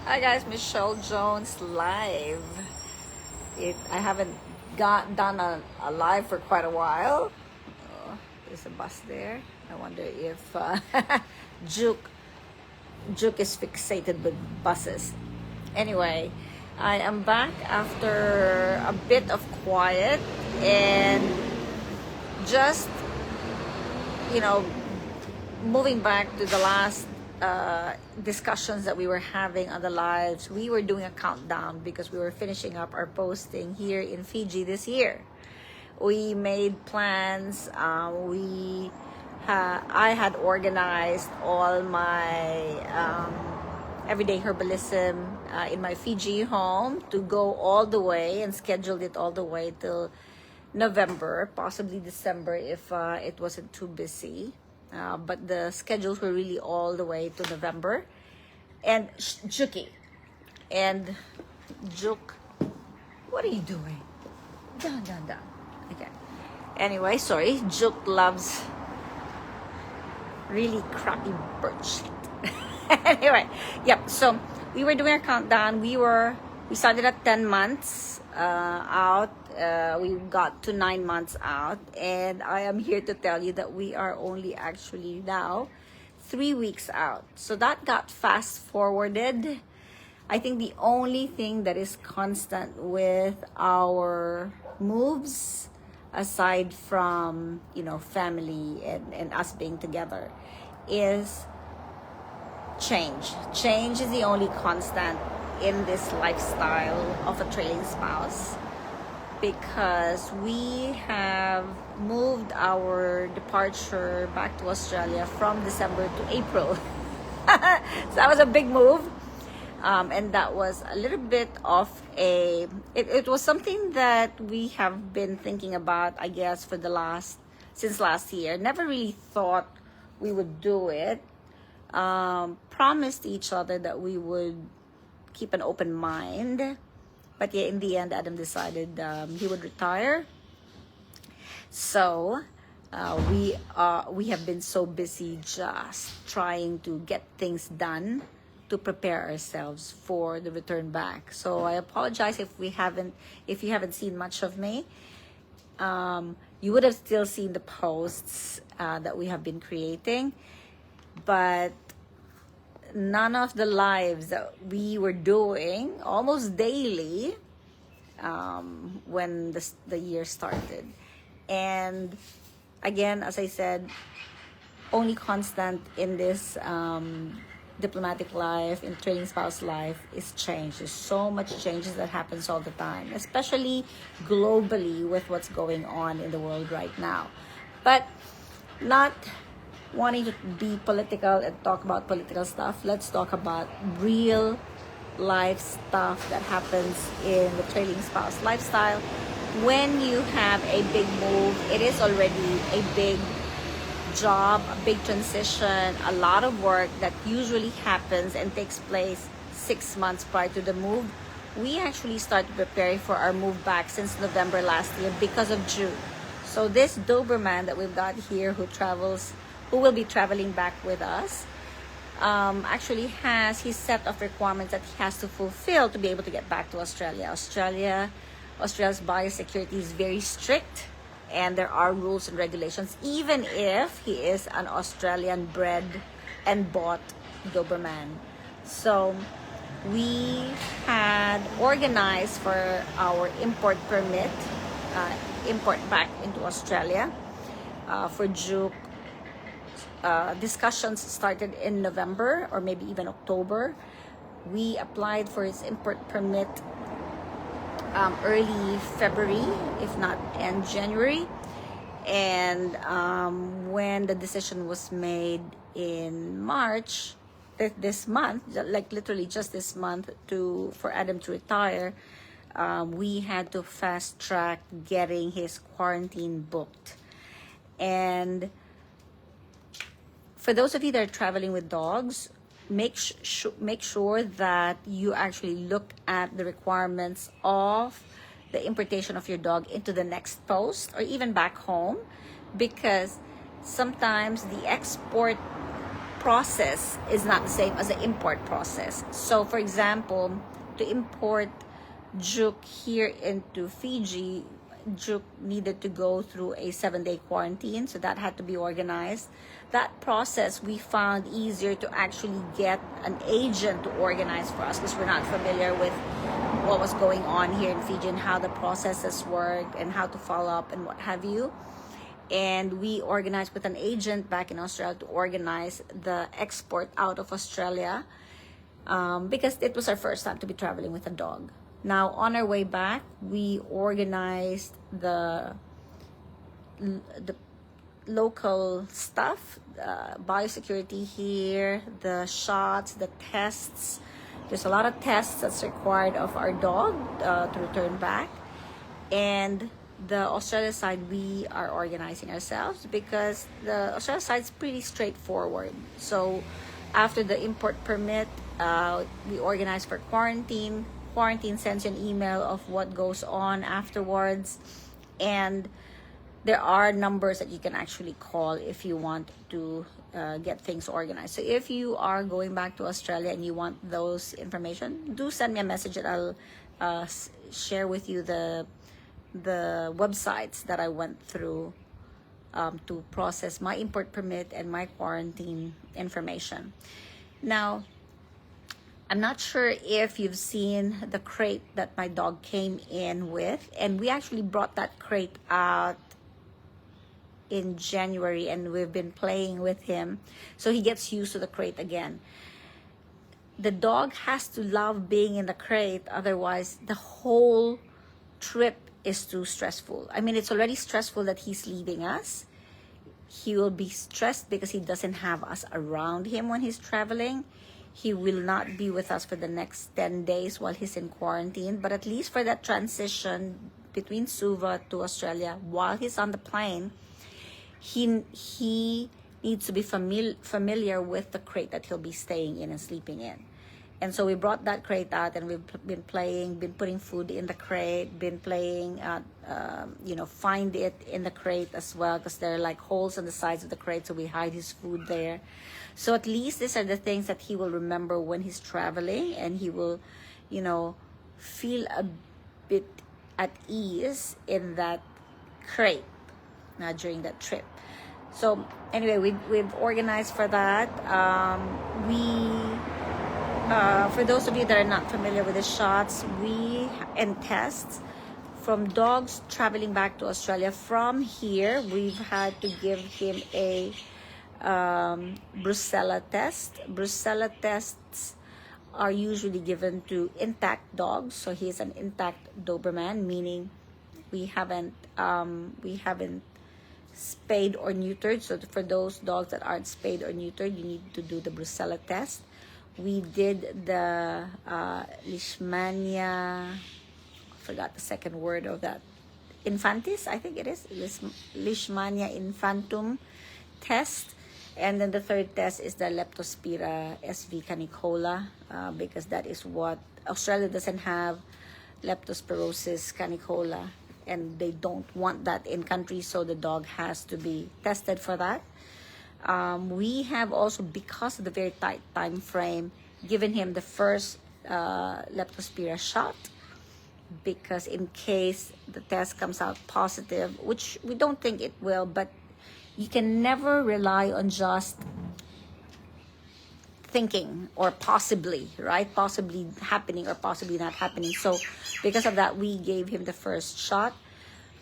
Hi guys, Michelle Jones live. I haven't done a live for quite a while. Oh, there's a bus there. I wonder if Juke Juke is fixated with buses. Anyway, I am back after a bit of quiet and just you know moving back to the last discussions that we were having on the lives. We were doing a countdown because we were finishing up our posting here in Fiji this year. We made plans. I had organized all my everyday herbalism in my Fiji home to go all the way and scheduled it all the way till November, possibly December if it wasn't too busy. But the schedules were really all the way to November. And Juki and Juk, what are you doing? Down. Okay. Anyway, sorry. Juk loves really crappy birch. Anyway, yep. So we were doing a countdown. We started at 10 months out. We got to 9 months out, and I am here to tell you that we are only actually now 3 weeks out. So that got fast forwarded. I think the only thing that is constant with our moves, aside from family and us being together, is change. Change is the only constant in this lifestyle of a trailing spouse, because we have moved our departure back to Australia from December to April. So that was a big move. And that was a little bit of it was something that we have been thinking about, I guess, since last year. Never really thought we would do it. Promised each other that we would keep an open mind. But yeah, in the end, Adam decided he would retire. So we have been so busy just trying to get things done to prepare ourselves for the return back. So I apologize if you haven't seen much of me. You would have still seen the posts that we have been creating, but none of the lives that we were doing almost daily when the year started. And again, as I said, only constant in this diplomatic life, in training spouse life, is change. There's so much changes that happens all the time, especially globally with what's going on in the world right now. But not wanting to be political and talk about political stuff, let's talk about real life stuff that happens in the trailing spouse lifestyle. When you have a big move, it is already a big job, a big transition, a lot of work that usually happens and takes place 6 months prior to the move. We actually started preparing for our move back since November last year because of June. So this Doberman that we've got here who will be traveling back with us, actually has his set of requirements that he has to fulfill to be able to get back to Australia. Australia's biosecurity is very strict, and there are rules and regulations, even if he is an Australian bred and bought Doberman. So we had organized for our import permit, import back into Australia for Juke. Discussions started in November or maybe even October. We applied for his import permit early February, if not end January. And when the decision was made in March, this month, like literally just this month, for Adam to retire, we had to fast track getting his quarantine booked. And for those of you that are traveling with dogs, make sure that you actually look at the requirements of the importation of your dog into the next post or even back home, because sometimes the export process is not the same as the import process. So for example, to import Juke here into Fiji, Juke needed to go through a 7-day quarantine, so that had to be organized. That process we found easier to actually get an agent to organize for us, because we're not familiar with what was going on here in Fiji and how the processes work and how to follow up and what have you. And we organized with an agent back in Australia to organize the export out of Australia, because it was our first time to be traveling with a dog. Now, on our way back, we organized the local stuff, biosecurity here, the shots, the tests. There's a lot of tests that's required of our dog to return back. And the Australia side, we are organizing ourselves, because the Australia side is pretty straightforward. So after the import permit, we organize for quarantine. Quarantine sends you an email of what goes on afterwards, and there are numbers that you can actually call if you want to get things organized. So if you are going back to Australia and you want those information, do send me a message, and I'll share with you the websites that I went through to process my import permit and my quarantine information. Now, I'm not sure if you've seen the crate that my dog came in with, and we actually brought that crate out in January, and we've been playing with him, so he gets used to the crate again. The dog has to love being in the crate, otherwise the whole trip is too stressful. I mean, it's already stressful that he's leaving us. He will be stressed because he doesn't have us around him when he's traveling. He will not be with us for the next 10 days while he's in quarantine, but at least for that transition between Suva to Australia, while he's on the plane, he needs to be familiar with the crate that he'll be staying in and sleeping in. And so we brought that crate out, and we've been playing, been putting food in the crate, been playing, find it in the crate as well, because there are like holes on the sides of the crate, so we hide his food there. So at least these are the things that he will remember when he's traveling, and he will, feel a bit at ease in that crate during that trip. So anyway, we've organized for that. For those of you that are not familiar with the shots and tests, from dogs traveling back to Australia, from here, we've had to give him a brucella test. Brucella tests are usually given to intact dogs. So he's an intact Doberman, meaning we haven't spayed or neutered. So for those dogs that aren't spayed or neutered, you need to do the brucella test. We did the Leishmania, I forgot the second word of that, infantis, I think it is, Leishmania infantum test. And then the third test is the Leptospira SV canicola, because that is what Australia doesn't have, leptospirosis canicola, and they don't want that in country, so the dog has to be tested for that. We have also, because of the very tight time frame, given him the first Leptospira shot, because in case the test comes out positive, which we don't think it will, but you can never rely on just thinking or possibly, right? Possibly happening or possibly not happening. So because of that, we gave him the first shot.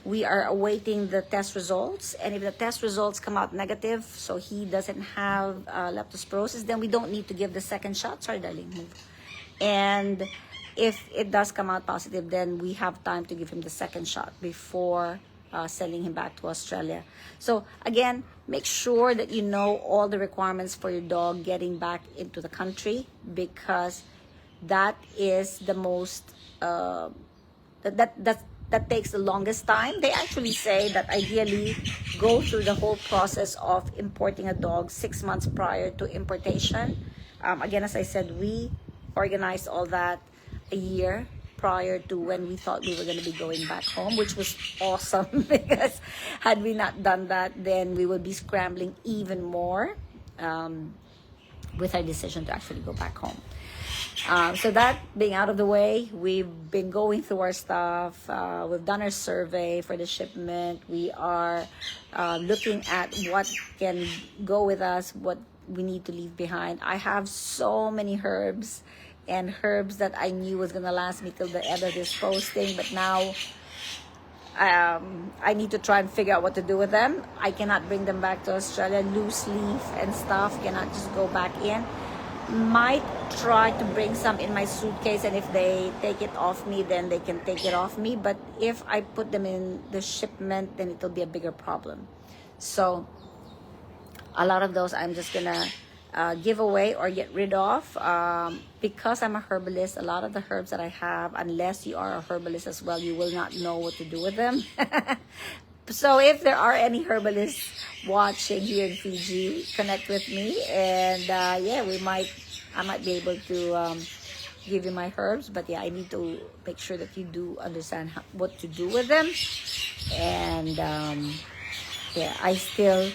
We are awaiting the test results, and if the test results come out negative, so he doesn't have leptospirosis, then we don't need to give the second shot. Sorry, darling, move. And if it does come out positive, then we have time to give him the second shot before sending him back to Australia. So again, make sure that you know all the requirements for your dog getting back into the country, because that is the most that takes the longest time. They actually say that ideally go through the whole process of importing a dog 6 months prior to importation. Again, as I said, we organized all that a year prior to when we thought we were going to be going back home, which was awesome because had we not done that, then we would be scrambling even more. with our decision to actually go back home. So that being out of the way, we've been going through our stuff. We've done our survey for the shipment. We are looking at what can go with us, what we need to leave behind. I have so many herbs that I knew was going to last me till the end of this posting, but now I need to try and figure out what to do with them. I cannot bring them back to Australia. Loose leaf and stuff cannot just go back in. Might try to bring some in my suitcase, and if they take it off me, then they can take it off me. But if I put them in the shipment, then it'll be a bigger problem. So a lot of those I'm just gonna give away or get rid of, because I'm a herbalist. A lot of the herbs that I have, unless you are a herbalist as well, you will not know what to do with them. So if there are any herbalists watching here in Fiji, connect with me, and yeah, I might be able to give you my herbs. But yeah, I need to make sure that you do understand what to do with them. And yeah, I still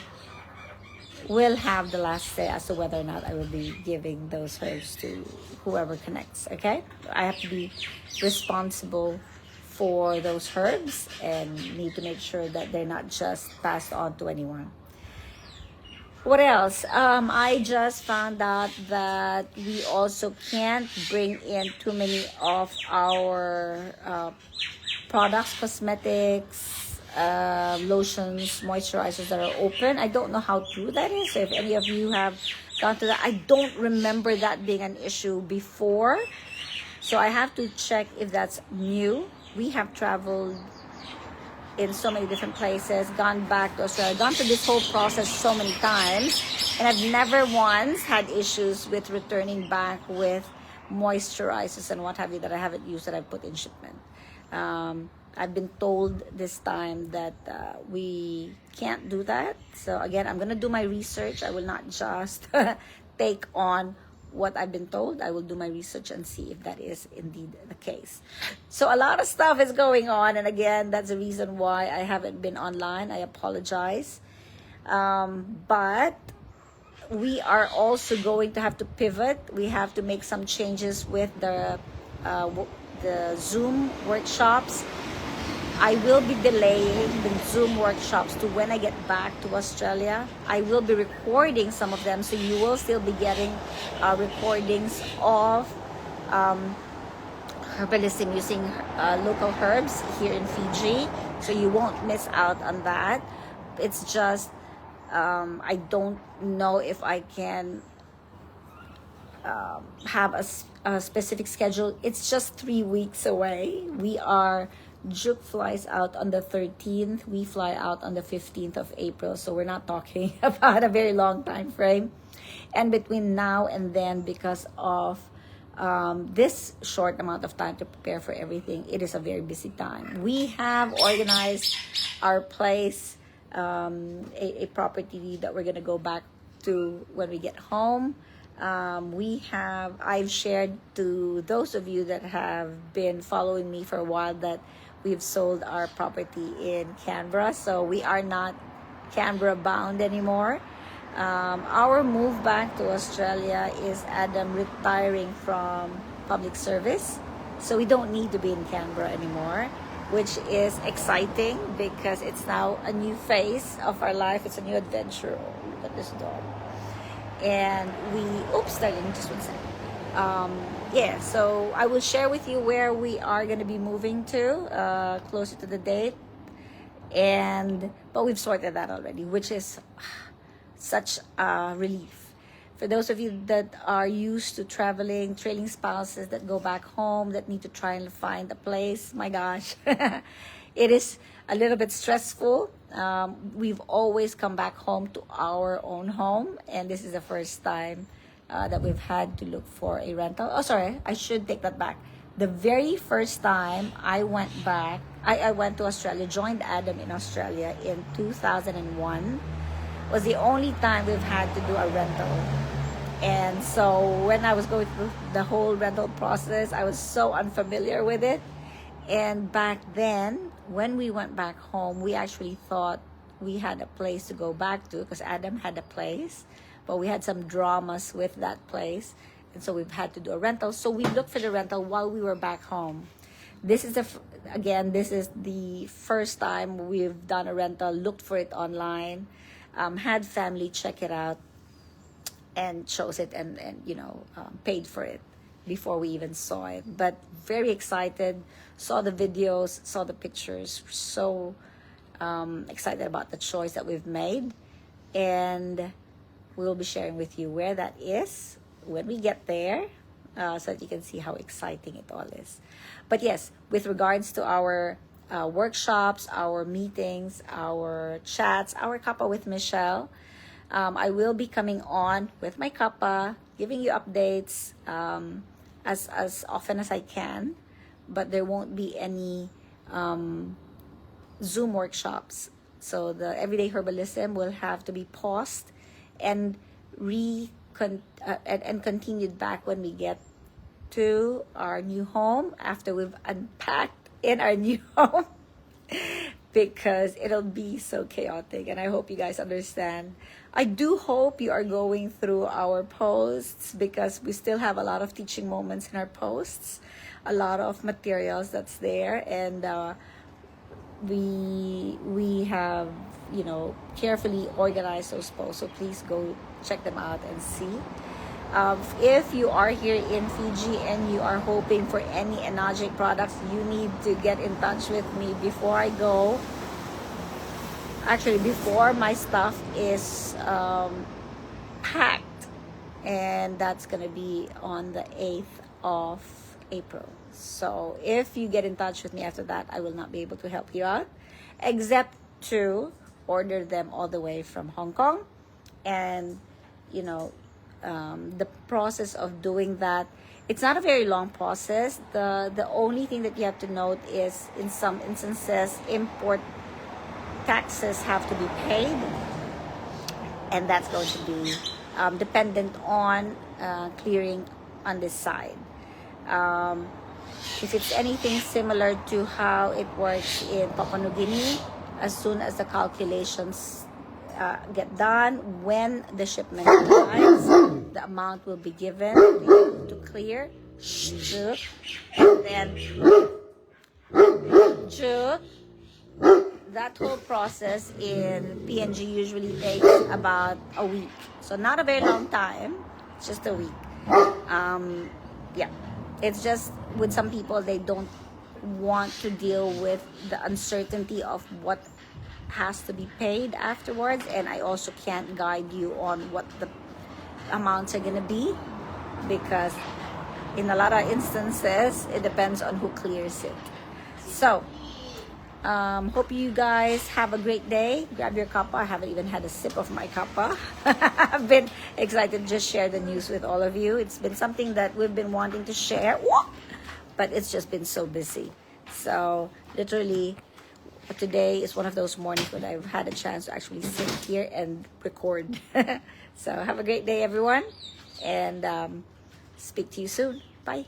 will have the last say as to whether or not I will be giving those herbs to whoever connects. Okay, I have to be responsible for those herbs and need to make sure that they're not just passed on to anyone. What else? I just found out that we also can't bring in too many of our products, cosmetics, lotions, moisturizers that are open. I don't know how true that is. So if any of you have gone to that, I don't remember that being an issue before. So I have to check if that's new. We have traveled in so many different places, gone back to Australia, gone through this whole process so many times, and I've never once had issues with returning back with moisturizers and what have you that I haven't used that I've put in shipment. I've been told this time that we can't do that. So again, I'm gonna do my research. I will not just take on what I've been told. I will do my research and see if that is indeed the case. So a lot of stuff is going on, and again, that's the reason why I haven't been online. I apologize. But we are also going to have to pivot. We have to make some changes with the Zoom workshops. I will be delaying the Zoom workshops to when I get back to Australia. I will be recording some of them, so you will still be getting recordings of herbalism using local herbs here in Fiji, so you won't miss out on that. It's just I don't know if I can have a specific schedule. It's just 3 weeks away. Juk flies out on the 13th. We fly out on the 15th of April. So we're not talking about a very long time frame. And between now and then, because of this short amount of time to prepare for everything, it is a very busy time. We have organized our place, a property that we're going to go back to when we get home. I've shared to those of you that have been following me for a while that we've sold our property in Canberra, so we are not Canberra bound anymore. Our move back to Australia is Adam retiring from public service, so we don't need to be in Canberra anymore, which is exciting because it's now a new phase of our life. It's a new adventure. Oh, look at this dog. And oops, darling, just one second. Yeah, so I will share with you where we are going to be moving to closer to the date, but we've sorted that already, which is such a relief for those of you that are used to traveling, trailing spouses that go back home, that need to try and find a place. My gosh, it is a little bit stressful. We've always come back home to our own home, and this is the first time that we've had to look for a rental. Oh, sorry, I should take that back. The very first time I went back, I went to Australia, joined Adam in Australia in 2001, was the only time we've had to do a rental. And so when I was going through the whole rental process, I was so unfamiliar with it. And back then, when we went back home, we actually thought we had a place to go back to because Adam had a place. but we had some dramas with that place, and so we've had to do a rental. So we looked for the rental while we were back home. This is this is the first time we've done a rental, looked for it online, had family check it out, and chose it, and paid for it before we even saw it. But very excited, saw the videos, saw the pictures, so excited about the choice that we've made, and we'll be sharing with you where that is when we get there, so that you can see how exciting it all is. But yes, with regards to our workshops, our meetings, our chats, our Kappa with Michelle, I will be coming on with my Kappa, giving you updates as often as I can, but there won't be any Zoom workshops. So the Everyday Herbalism will have to be paused and continued back when we get to our new home, after we've unpacked in our new home, because it'll be so chaotic, and I hope you guys understand. I do hope you are going through our posts, because we still have a lot of teaching moments in our posts, a lot of materials that's there, and we have carefully organized those posts, so please go check them out and see. If you are here in Fiji and you are hoping for any Enagic products, you need to get in touch with me before I go. Actually, before my stuff is packed, and that's gonna be on the 8th of April. So if you get in touch with me after that, I will not be able to help you out, except to order them all the way from Hong Kong. And the process of doing that, it's not a very long process. The only thing that you have to note is, in some instances, import taxes have to be paid, and that's going to be dependent on clearing on this side. If it's anything similar to how it works in Papua New Guinea, as soon as the calculations get done, when the shipment arrives, the amount will be given to clear, and then that whole process in PNG usually takes about a week. So not a very long time, it's just a week. Yeah, it's just with some people, they don't want to deal with the uncertainty of what has to be paid afterwards, and I also can't guide you on what the amounts are going to be, because in a lot of instances it depends on who clears it. So hope you guys have a great day. Grab your kappa. I haven't even had a sip of my kappa. I've been excited to just share the news with all of you. It's been something that we've been wanting to share, but it's just been so busy. So literally, today is one of those mornings when I've had a chance to actually sit here and record. So have a great day, everyone, and speak to you soon. Bye.